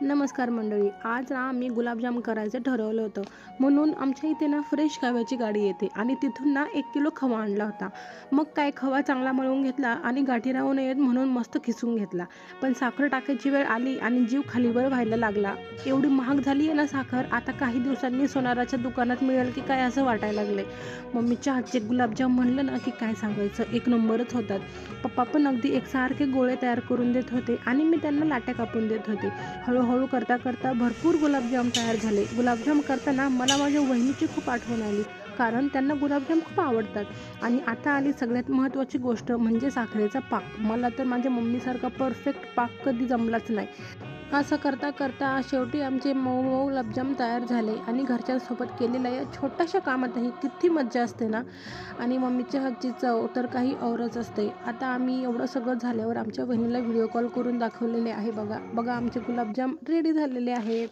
नमस्कार मंडळी. आज ना आम्ही गुलाबजाम करायचं ठरवलं होतं. म्हणून आमच्या इथे ना फ्रेश खव्याची गाडी येते आणि तिथून ना 1 किलो खवा आणला होता. मग काय खवा चांगला मळून घेतला आणि गाठी राहू नयेत म्हणून मस्त खिसून घेतला. पण साखर टाकायची वेळ आली आणि जीव खालीवर व्हायला लागला. एवढी महाग झाली आहे ना साखर, आता काही दिवसांनी सोनाराच्या दुकानात मिळेल की काय असं वाटायला लागले. मम्मीच्या हातचे गुलाबजाम म्हणलं ना की काय सांगायचं, एक नंबरच होतात. पप्पा पण अगदी एकसारखे गोळे तयार करून देत होते आणि मी त्यांना लाट्या कापून देत होते. हळूहळू करता करता भरपूर गुलाबजाम तयार झाले. गुलाबजाम करताना मला माझ्या वहिनीची खूप आठवण आली, कारण त्यांना गुलाबजाम खूप आवडतात. आणि आता आली सगळ्यात महत्त्वाची गोष्ट म्हणजे साखरेचा पाक. मला तर माझ्या मम्मीसारखा परफेक्ट पाक कधी जमलाच नाही. असं करता करता शेवटी आमचे मऊ मऊ गुलाबजाम तयार झाले आणि घरच्यांसोबत केलेल्या या छोट्याशा कामातही किती मज्जा असते ना. आणि मम्मीच्या हातची चव तर काही औरच असते. आता आम्ही एवढं सगळं झाल्यावर आमच्या बहिणीला व्हिडिओ कॉल करून दाखवलेले आहे. बघा बघा, आमचे गुलाबजाम रेडी झालेले आहेत.